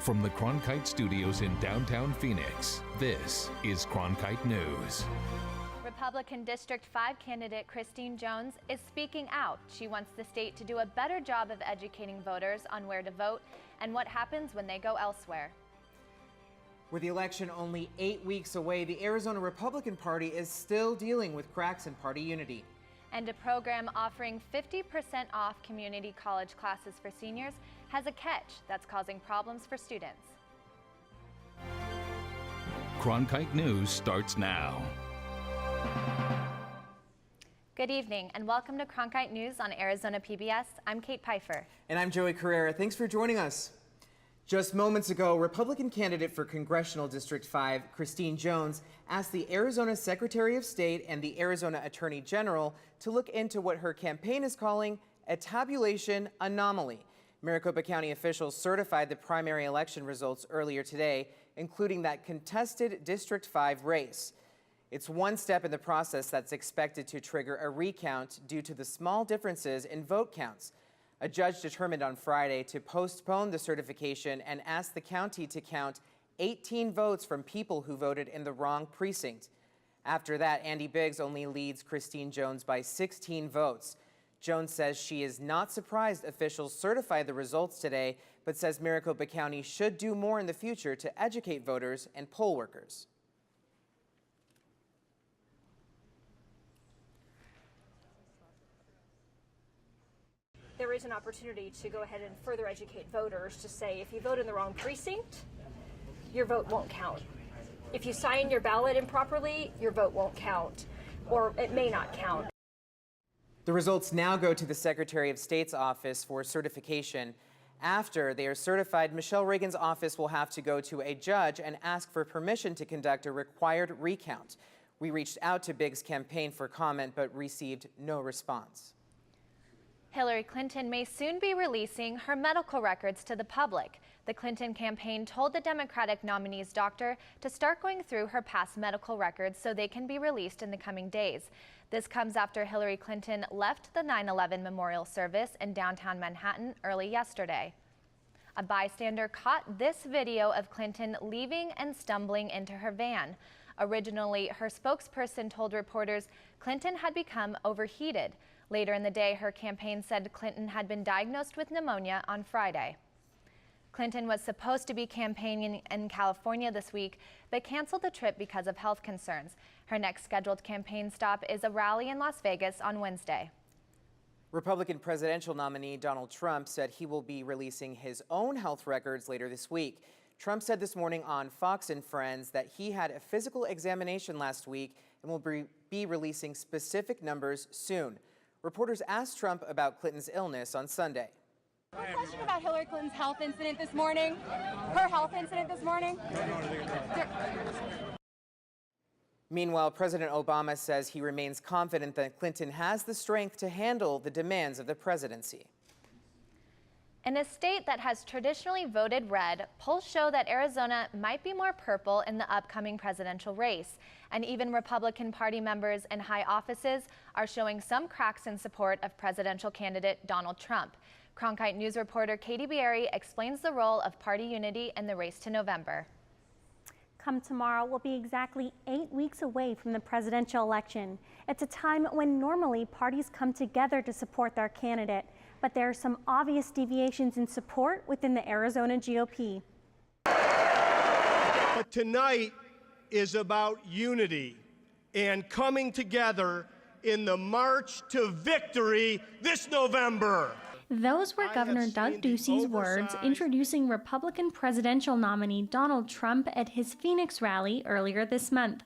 From the Cronkite studios in downtown Phoenix, this is Cronkite News. Republican District 5 candidate Christine Jones is speaking out. She wants the state to do a better job of educating voters on where to vote and what happens when they go elsewhere. With the election only 8 weeks away, the Arizona Republican Party is still dealing with cracks in party unity. And a program offering 50% off community college classes for seniors has a catch that's causing problems for students. Cronkite News starts now. Good evening and welcome to Cronkite News on Arizona PBS. I'm Kate Pfeiffer. And I'm Joey Carrera. Thanks for joining us. Just moments ago, Republican candidate for Congressional District 5, Christine Jones, asked the Arizona Secretary of State and the Arizona Attorney General to look into what her campaign is calling a tabulation anomaly. Maricopa County officials certified the primary election results earlier today, including that contested District 5 race. It's one step in the process that's expected to trigger a recount due to the small differences in vote counts. A judge determined on Friday to postpone the certification and ask the county to count 18 votes from people who voted in the wrong precinct. After that, Andy Biggs only leads Christine Jones by 16 votes. Jones says she is not surprised officials certified the results today, but says Maricopa County should do more in the future to educate voters and poll workers. There is an opportunity to go ahead and further educate voters to say if you vote in the wrong precinct, your vote won't count. If you sign your ballot improperly, your vote won't count, or it may not count. The results now go to the Secretary of State's office for certification. After they are certified, Michelle Reagan's office will have to go to a judge and ask for permission to conduct a required recount. We reached out to Biggs' campaign for comment, but received no response. Hillary Clinton may soon be releasing her medical records to the public. The Clinton campaign told the Democratic nominee's doctor to start going through her past medical records so they can be released in the coming days. This comes after Hillary Clinton left the 9/11 memorial service in downtown Manhattan early yesterday. A bystander caught this video of Clinton leaving and stumbling into her van. Originally, her spokesperson told reporters Clinton had become overheated. Later in the day, her campaign said Clinton had been diagnosed with pneumonia on Friday. Clinton was supposed to be campaigning in California this week, but canceled the trip because of health concerns. Her next scheduled campaign stop is a rally in Las Vegas on Wednesday. Republican presidential nominee Donald Trump said he will be releasing his own health records later this week. Trump said this morning on Fox and Friends that he had a physical examination last week and will be releasing specific numbers soon. Reporters asked Trump about Clinton's illness on Sunday. One question about Hillary Clinton's health incident this morning. Her health incident this morning. Meanwhile, President Obama says he remains confident that Clinton has the strength to handle the demands of the presidency. In a state that has traditionally voted red, polls show that Arizona might be more purple in the upcoming presidential race. And even Republican Party members in high offices are showing some cracks in support of presidential candidate Donald Trump. Cronkite News reporter Katie Bieri explains the role of party unity in the race to November. Come tomorrow, we'll be exactly 8 weeks away from the presidential election. It's a time when normally parties come together to support their candidate, but there are some obvious deviations in support within the Arizona GOP. But tonight is about unity and coming together in the march to victory this November. Those were Governor Doug Ducey's words introducing Republican presidential nominee Donald Trump at his Phoenix rally earlier this month.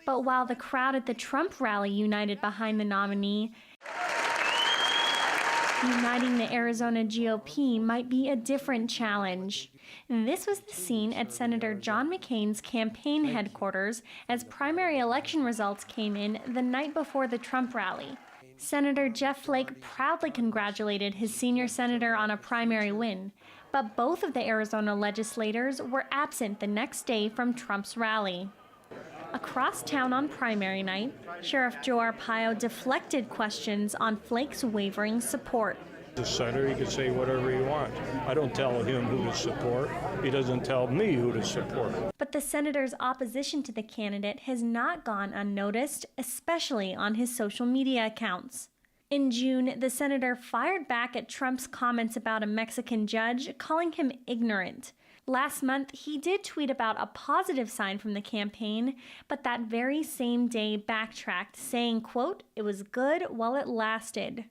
But while the crowd at the Trump rally united behind the nominee, uniting the Arizona GOP might be a different challenge. This was the scene at Senator John McCain's campaign headquarters as primary election results came in the night before the Trump rally. Senator Jeff Flake proudly congratulated his senior senator on a primary win, but both of the Arizona legislators were absent the next day from Trump's rally. Across town on primary night, Sheriff Joe Arpaio deflected questions on Flake's wavering support. The senator, he can say whatever he wants. I don't tell him who to support. He doesn't tell me who to support. But the senator's opposition to the candidate has not gone unnoticed, especially on his social media accounts. In June, the senator fired back at Trump's comments about a Mexican judge, calling him ignorant. Last month, he did tweet about a positive sign from the campaign, but that very same day backtracked, saying, quote, "It was good while it lasted."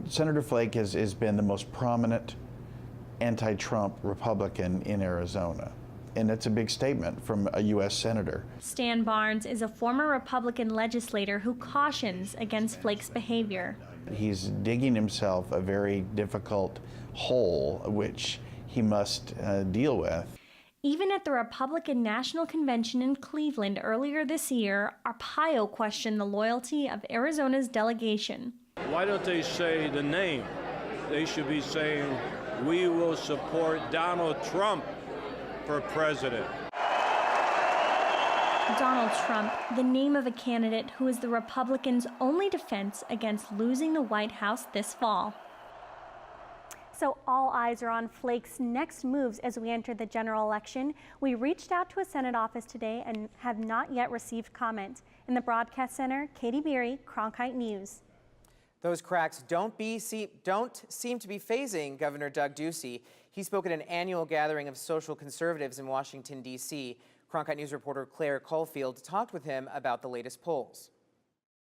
Senator Flake has been the most prominent anti-Trump Republican in Arizona. And it's a big statement from a U.S. senator. Stan Barnes is a former Republican legislator who cautions against Flake's behavior. He's digging himself a very difficult hole, which he must deal with. Even at the Republican National Convention in Cleveland earlier this year, Arpaio questioned the loyalty of Arizona's delegation. Why don't they say the name? They should be saying, "We will support Donald Trump for president." Donald Trump, the name of a candidate who is the Republicans' only defense against losing the White House this fall. So all eyes are on Flake's next moves as we enter the general election. We reached out to a Senate office today and have not yet received comment. In the broadcast center, Katie Beery, Cronkite News. Those cracks don't seem to be phasing Governor Doug Ducey. He spoke at an annual gathering of social conservatives in Washington, D.C. Cronkite News reporter Claire Caulfield talked with him about the latest polls.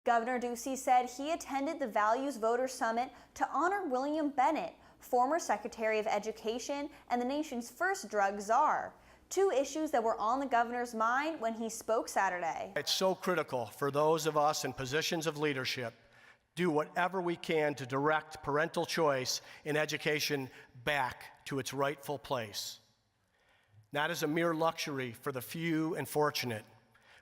Governor Ducey said he attended the Values Voter Summit to honor William Bennett, former Secretary of Education and the nation's first drug czar. Two issues that were on the governor's mind when he spoke Saturday. It's so critical for those of us in positions of leadership do whatever we can to direct parental choice in education back to its rightful place. Not as a mere luxury for the few and fortunate,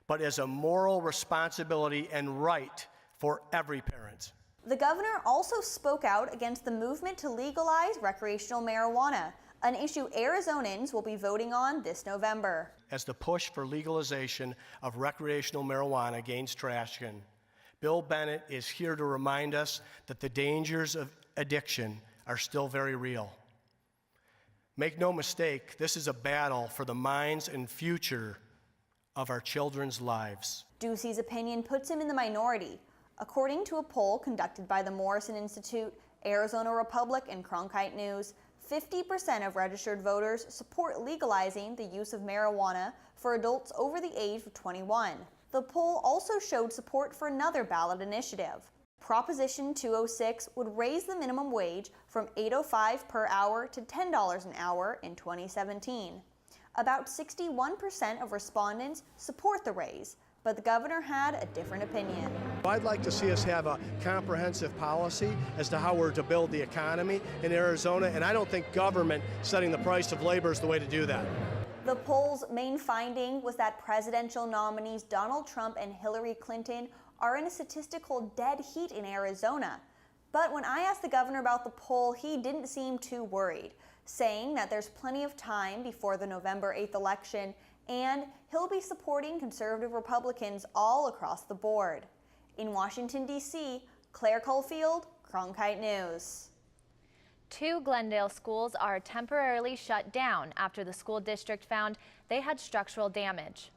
but as a moral responsibility and right for every parent. The governor also spoke out against the movement to legalize recreational marijuana, an issue Arizonans will be voting on this November. As the push for legalization of recreational marijuana gains traction, Bill Bennett is here to remind us that the dangers of addiction are still very real. Make no mistake, this is a battle for the minds and future of our children's lives. Ducey's opinion puts him in the minority. According to a poll conducted by the Morrison Institute, Arizona Republic, and Cronkite News, 50% of registered voters support legalizing the use of marijuana for adults over the age of 21. The poll also showed support for another ballot initiative. Proposition 206 would raise the minimum wage from $8.05 per hour to $10 an hour in 2017. About 61% of respondents support the raise, but the governor had a different opinion. I'd like to see us have a comprehensive policy as to how we're to build the economy in Arizona, and I don't think government setting the price of labor is the way to do that. The poll's main finding was that presidential nominees Donald Trump and Hillary Clinton are in a statistical dead heat in Arizona. But when I asked the governor about the poll, he didn't seem too worried, saying that there's plenty of time before the November 8th election and he'll be supporting conservative Republicans all across the board. In Washington, D.C., Claire Caulfield, Cronkite News. 2 Glendale schools are temporarily shut down after the school district found they had structural damage.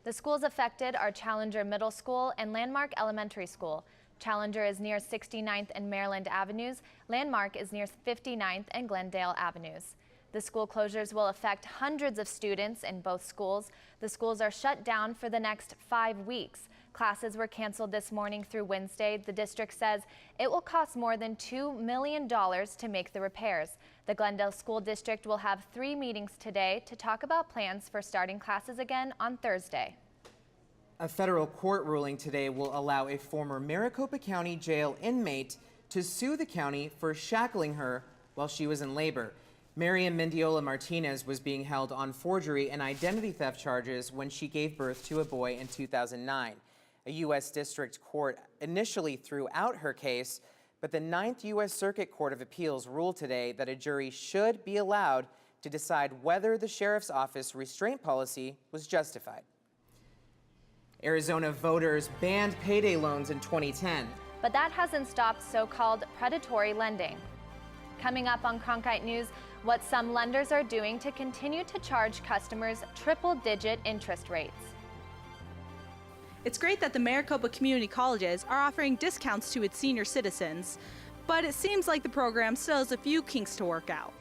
The schools affected are Challenger Middle School and Landmark Elementary School. Challenger is near 69th and Maryland Avenues. Landmark is near 59th and Glendale Avenues. The school closures will affect hundreds of students in both schools. The schools are shut down for the next 5 weeks. Classes were canceled this morning through Wednesday. The district says it will cost more than $2 million to make the repairs. The Glendale School District will have 3 meetings today to talk about plans for starting classes again on Thursday. A federal court ruling today will allow a former Maricopa County jail inmate to sue the county for shackling her while she was in labor. Miriam Mendiola Martinez was being held on forgery and identity theft charges when she gave birth to a boy in 2009. A U.S. District Court initially threw out her case, but the 9th U.S. Circuit Court of Appeals ruled today that a jury should be allowed to decide whether the sheriff's office restraint policy was justified. Arizona voters banned payday loans in 2010. but that hasn't stopped so-called predatory lending. Coming up on Cronkite News, what some lenders are doing to continue to charge customers triple-digit interest rates. It's great that the Maricopa Community Colleges are offering discounts to its senior citizens, but it seems like the program still has a few kinks to work out.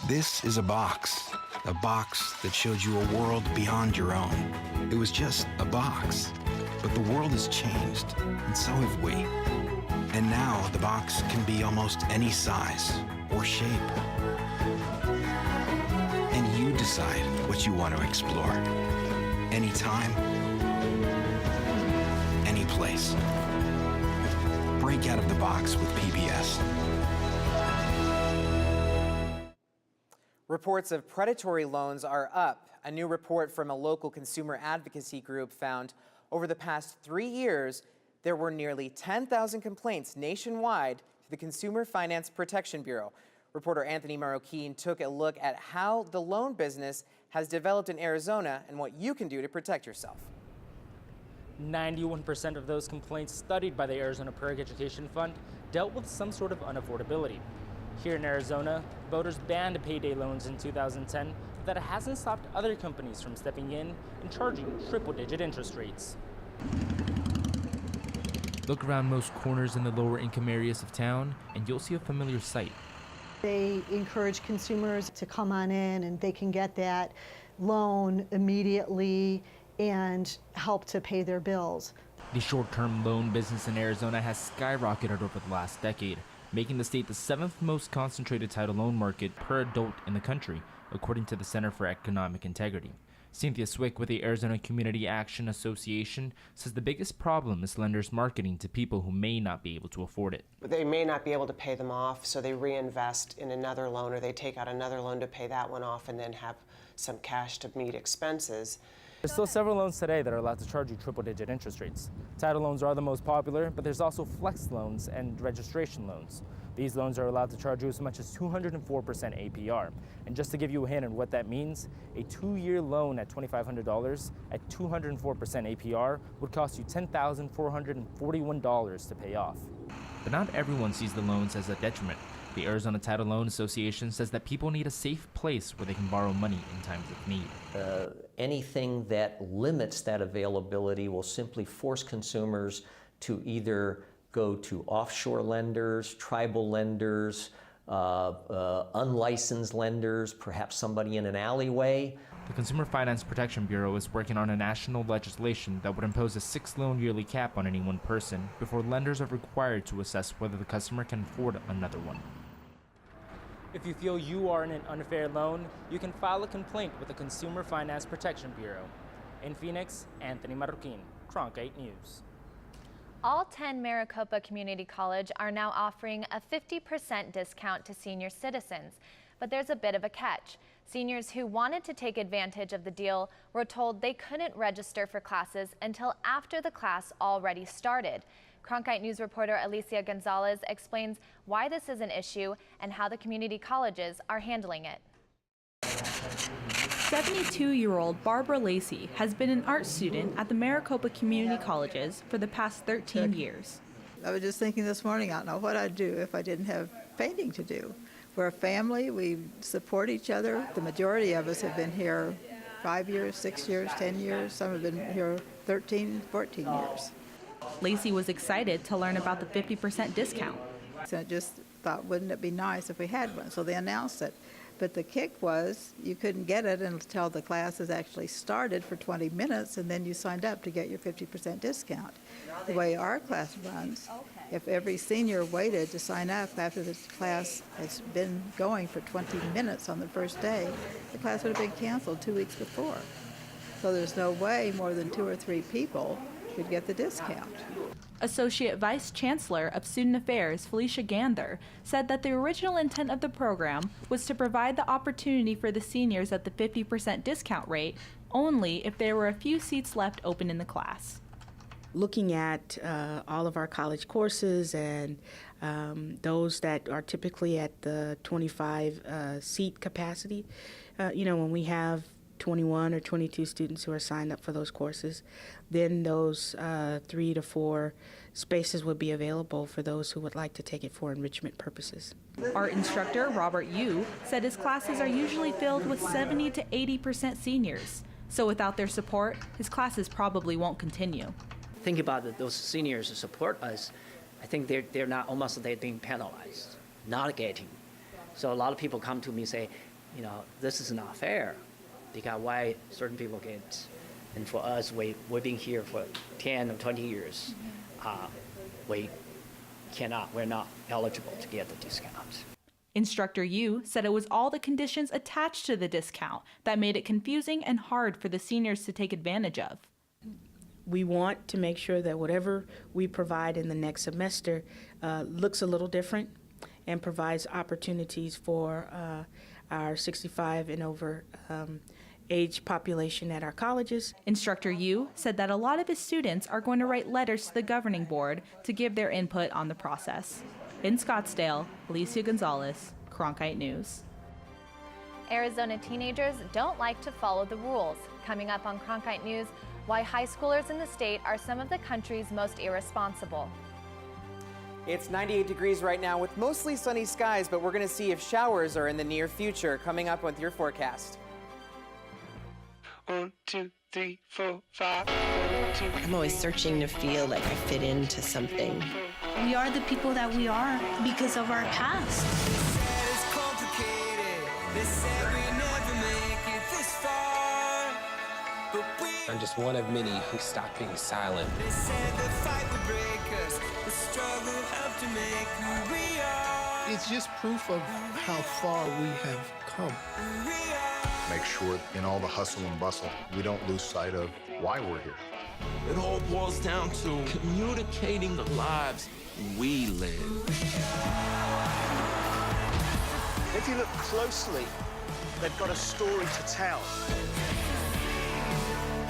This is a box that showed you a world beyond your own. It was just a box, but the world has changed, and so have we. And now the box can be almost any size or shape. And you decide what you want to explore. Anytime, any place. Break out of the box with PBS. Reports of predatory loans are up. A new report from a local consumer advocacy group found over the past 3 years, there were nearly 10,000 complaints nationwide to the Consumer Finance Protection Bureau. Reporter Anthony Marroquin took a look at how the loan business has developed in Arizona and what you can do to protect yourself. 91% of those complaints studied by the Arizona Public Education Fund dealt with some sort of unaffordability. Here in Arizona, voters banned payday loans in 2010, but that hasn't stopped other companies from stepping in and charging triple-digit interest rates. Look around most corners in the lower income areas of town, and you'll see a familiar sight. They encourage consumers to come on in and they can get that loan immediately and help to pay their bills. The short-term loan business in Arizona has skyrocketed over the last decade, making the state the 7th most concentrated title loan market per adult in the country, according to the Center for Economic Integrity. Cynthia Swick with the Arizona Community Action Association says the biggest problem is lenders marketing to people who may not be able to afford it. They may not be able to pay them off, so they reinvest in another loan, or they take out another loan to pay that one off and then have some cash to meet expenses. There's still several loans today that are allowed to charge you triple-digit interest rates. Title loans are the most popular, but there's also flex loans and registration loans. These loans are allowed to charge you as much as 204% APR. And just to give you a hint on what that means, a 2-year loan at $2,500 at 204% APR would cost you $10,441 to pay off. But not everyone sees the loans as a detriment. The Arizona Title Loan Association says that people need a safe place where they can borrow money in times of need. Anything that limits that availability will simply force consumers to either go to offshore lenders, tribal lenders, unlicensed lenders, perhaps somebody in an alleyway. The Consumer Finance Protection Bureau is working on a national legislation that would impose a 6-loan yearly cap on any one person before lenders are required to assess whether the customer can afford another one. If you feel you are in an unfair loan, you can file a complaint with the Consumer Finance Protection Bureau. In Phoenix, Anthony Marroquin, Cronkite News. All 10 Maricopa Community College are now offering a 50% discount to senior citizens, but there's a bit of a catch. Seniors who wanted to take advantage of the deal were told they couldn't register for classes until after the class already started. Cronkite News reporter Alicia Gonzalez explains why this is an issue and how the community colleges are handling it. 72-year-old Barbara Lacey has been an art student at the Maricopa Community Colleges for the past 13 years. I was just thinking this morning, I don't know what I'd do if I didn't have painting to do. We're a family, we support each other. The majority of us have been here 5 years, 6 years, 10 years. Some have been here 13, 14 years. Lacey was excited to learn about the 50% discount. So I just thought, wouldn't it be nice if we had one? So they announced it. But the kick was you couldn't get it until the classes actually started for 20 minutes, and then you signed up to get your 50% discount. The way our class runs, if every senior waited to sign up after the class has been going for 20 minutes on the first day, the class would have been canceled 2 weeks before. So there's no way more than 2 or 3 people could get the discount. Associate Vice Chancellor of Student Affairs, Felicia Gander, said that the original intent of the program was to provide the opportunity for the seniors at the 50% discount rate only if there were a few seats left open in the class. Looking at all of our college courses and those that are typically at the 25 seat capacity, when we have 21 or 22 students who are signed up for those courses, then those 3 to 4 spaces would be available for those who would like to take it for enrichment purposes. Art instructor Robert Yu said his classes are usually filled with 70 to 80% seniors. So without their support, his classes probably won't continue. Think about those seniors who support us. I think they're being penalized, not getting. So a lot of people come to me and say, this is not fair. Because why certain people get, and for us, we've been here for 10 or 20 years. We're not eligible to get the discount. Instructor Yu said it was all the conditions attached to the discount that made it confusing and hard for the seniors to take advantage of. We want to make sure that whatever we provide in the next semester looks a little different and provides opportunities for our 65 and over age population at our colleges. Instructor Yu said that a lot of his students are going to write letters to the governing board to give their input on the process. In Scottsdale, Alicia Gonzalez, Cronkite News. Arizona teenagers don't like to follow the rules. Coming up on Cronkite News, why high schoolers in the state are some of the country's most irresponsible. It's 98 degrees right now with mostly sunny skies, but we're going to see if showers are in the near future. Coming up with your forecast. 1, 2, 3, 4, 5. I'm always searching to feel like I fit into something. We are the people that we are because of our past. I'm just one of many who stopped being silent. They said the fight would break us, the struggle helped to make who we are. It's just proof of how far we have come. Make sure in all the hustle and bustle, we don't lose sight of why we're here. It all boils down to communicating the lives we live. If you look closely, they've got a story to tell.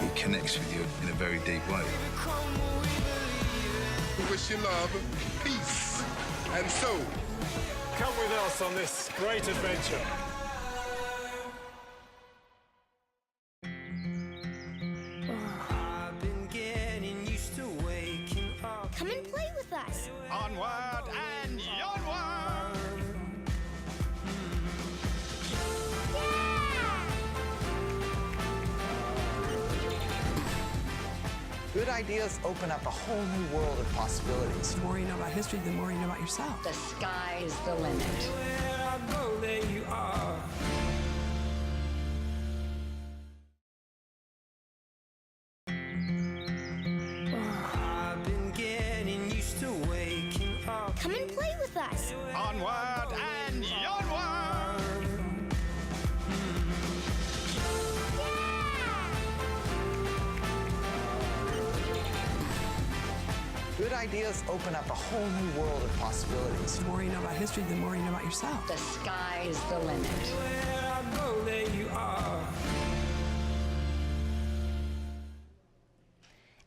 It connects with you in a very deep way. We wish you love, peace, and soul. Come with us on this great adventure. Come and play with us. Onward and onward. Good ideas open up a whole new world of possibilities. The more you know about history, the more you know about yourself. The sky is the limit. Where I go, there you are. I've been getting used to waking up. Come and play with us. Onward and onward. Good ideas open up a whole new world of possibilities. The more you know about history, the more you know about yourself. The sky is the limit. Where I go, there you are.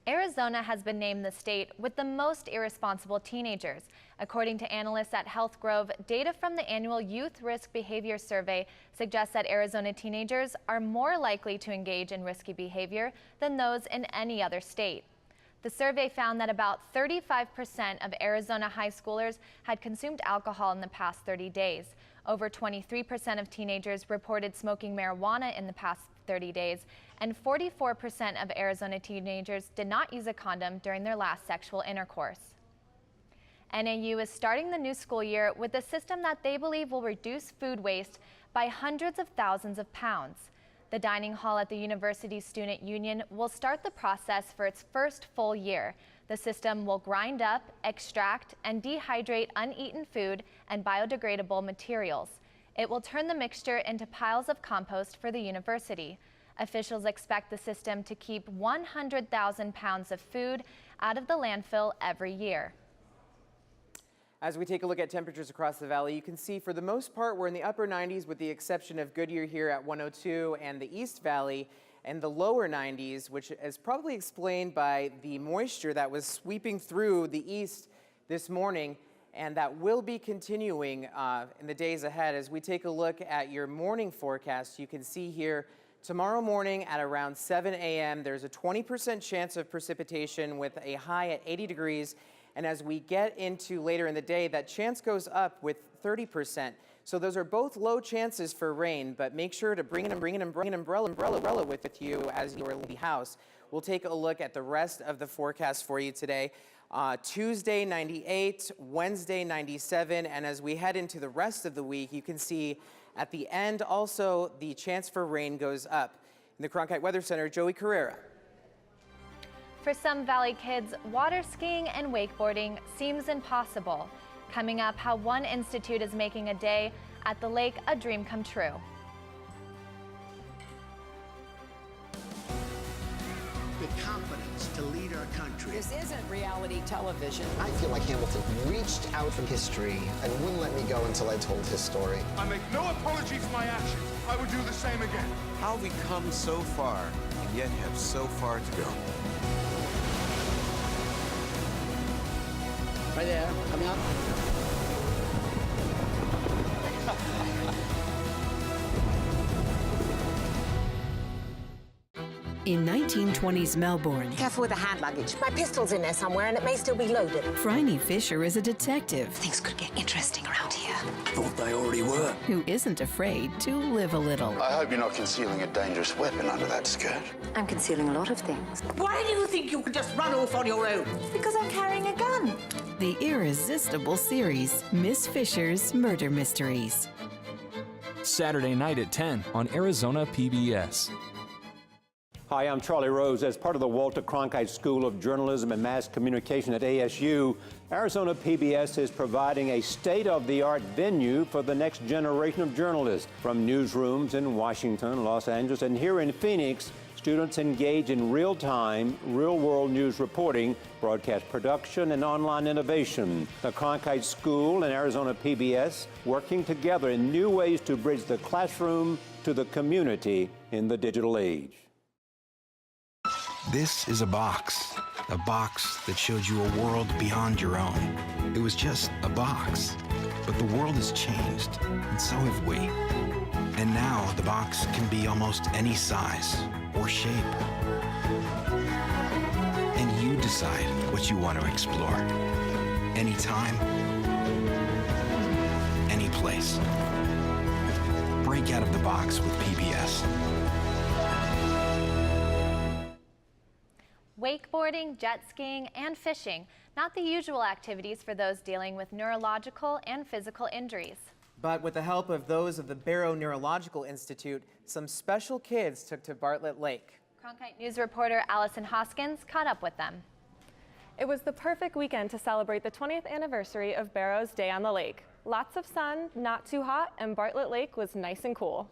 Arizona has been named the state with the most irresponsible teenagers. According to analysts at Health Grove, data from the annual Youth Risk Behavior Survey suggests that Arizona teenagers are more likely to engage in risky behavior than those in any other state. The survey found that about 35% of Arizona high schoolers had consumed alcohol in the past 30 days. Over 23% of teenagers reported smoking marijuana in the past 30 days, and 44% of Arizona teenagers did not use a condom during their last sexual intercourse. NAU is starting the new school year with a system that they believe will reduce food waste by hundreds of thousands of pounds. The dining hall at the university's student union will start the process for its first full year. The system will grind up, extract, and dehydrate uneaten food and biodegradable materials. It will turn the mixture into piles of compost for the university. Officials expect the system to keep 100,000 pounds of food out of the landfill every year. As we take a look at temperatures across the valley, you can see for the most part we're in the upper 90s with the exception of Goodyear here at 102 and the East Valley, and the lower 90s, which is probably explained by the moisture that was sweeping through the east this morning, and that will be continuing in the days ahead. As we take a look at your morning forecast, you can see here tomorrow morning at around 7 a.m. there's a 20% chance of precipitation with a high at 80 degrees. And as we get into later in the day, that chance goes up with 30%. So those are both low chances for rain, but make sure to bring an umbrella with you as you leave the house. We'll take a look at the rest of the forecast for you today. Tuesday, 98, Wednesday, 97, and as we head into the rest of the week, you can see at the end also the chance for rain goes up. In the Cronkite Weather Center, Joey Carrera. For some Valley kids, water skiing and wakeboarding seems impossible. Coming up, how one institute is making a day at the lake a dream come true. The confidence to lead our country. This isn't reality television. I feel like Hamilton reached out from history and wouldn't let me go until I told his story. I make no apology for my actions. I would do the same again. How have we come so far and yet have so far to go? Right there, coming up. In 1920s Melbourne, careful with the hand luggage. My pistol's in there somewhere and it may still be loaded. Phryne Fisher is a detective. Things could get interesting around here. Thought they already were. Who isn't afraid to live a little. I hope you're not concealing a dangerous weapon under that skirt. I'm concealing a lot of things. Why do you think you could just run off on your own? Because I'm carrying a gun. The irresistible series, Miss Fisher's Murder Mysteries. Saturday night at 10 on Arizona PBS. Hi, I'm Charlie Rose. As part of the Walter Cronkite School of Journalism and Mass Communication at ASU, Arizona PBS is providing a state-of-the-art venue for the next generation of journalists. From newsrooms in Washington, Los Angeles, and here in Phoenix, students engage in real-time, real-world news reporting, broadcast production, and online innovation. The Cronkite School and Arizona PBS working together in new ways to bridge the classroom to the community in the digital age. This is a box that showed you a world beyond your own. It was just a box, but the world has changed, and so have we. And now the box can be almost any size or shape. And you decide what you want to explore. Anytime, any place. Break out of the box with PBS. Wakeboarding, jet skiing, and fishing, not the usual activities for those dealing with neurological and physical injuries. But with the help of those of the Barrow Neurological Institute, some special kids took to Bartlett Lake. Cronkite News reporter Allison Hoskins caught up with them. It was the perfect weekend to celebrate the 20th anniversary of Barrow's Day on the Lake. Lots of sun, not too hot, and Bartlett Lake was nice and cool.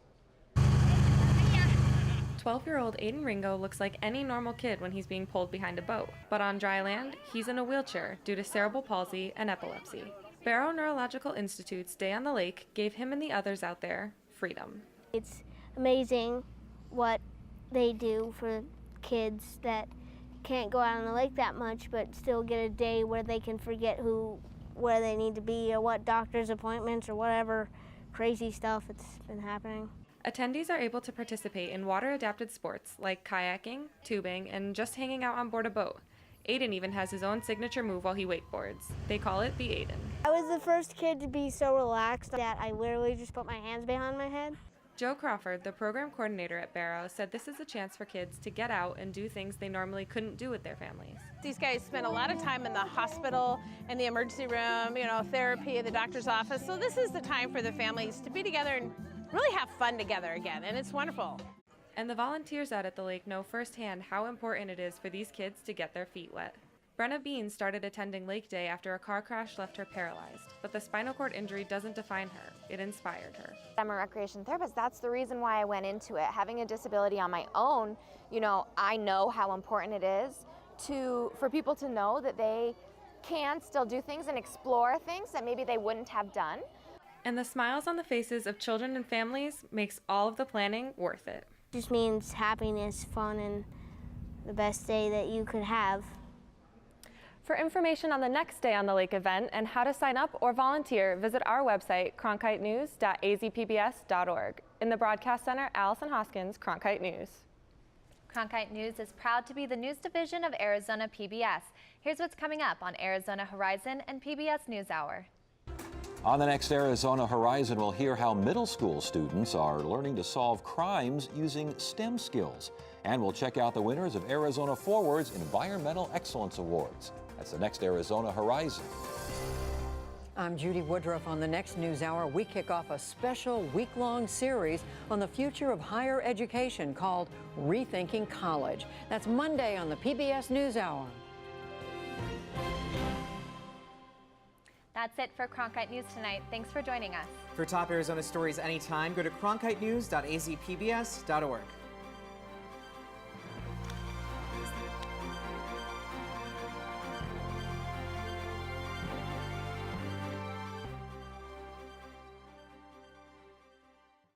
12-year-old Aiden Ringo looks like any normal kid when he's being pulled behind a boat. But on dry land, he's in a wheelchair due to cerebral palsy and epilepsy. Barrow Neurological Institute's Day on the Lake gave him and the others out there freedom. It's amazing what they do for kids that can't go out on the lake that much, but still get a day where they can forget where they need to be or what doctor's appointments or whatever crazy stuff that's been happening. Attendees are able to participate in water-adapted sports like kayaking, tubing, and just hanging out on board a boat. Aiden even has his own signature move while he wakeboards. They call it the Aiden. I was the first kid to be so relaxed that I literally just put my hands behind my head. Joe Crawford, the program coordinator at Barrow, said this is a chance for kids to get out and do things they normally couldn't do with their families. These guys spend a lot of time in the hospital, in the emergency room, therapy at the doctor's office. So this is the time for the families to be together and really have fun together again, and it's wonderful. And the volunteers out at the lake know firsthand how important it is for these kids to get their feet wet. Brenna Bean started attending Lake Day after a car crash left her paralyzed, but the spinal cord injury doesn't define her. It inspired her. I'm a recreation therapist. That's the reason why I went into it. Having a disability on my own, I know how important it is for people to know that they can still do things and explore things that maybe they wouldn't have done. And the smiles on the faces of children and families makes all of the planning worth it. Just means happiness, fun, and the best day that you could have. For information on the next Day on the Lake event and how to sign up or volunteer, visit our website, cronkitenews.azpbs.org. In the Broadcast Center, Allison Hoskins, Cronkite News. Cronkite News is proud to be the news division of Arizona PBS. Here's what's coming up on Arizona Horizon and PBS NewsHour. On the next Arizona Horizon, we'll hear how middle school students are learning to solve crimes using STEM skills. And we'll check out the winners of Arizona Forward's Environmental Excellence Awards. That's the next Arizona Horizon. I'm Judy Woodruff. On the next NewsHour, we kick off a special week-long series on the future of higher education called Rethinking College. That's Monday on the PBS NewsHour. That's it for Cronkite News tonight. Thanks for joining us. For top Arizona stories anytime, go to cronkitenews.azpbs.org.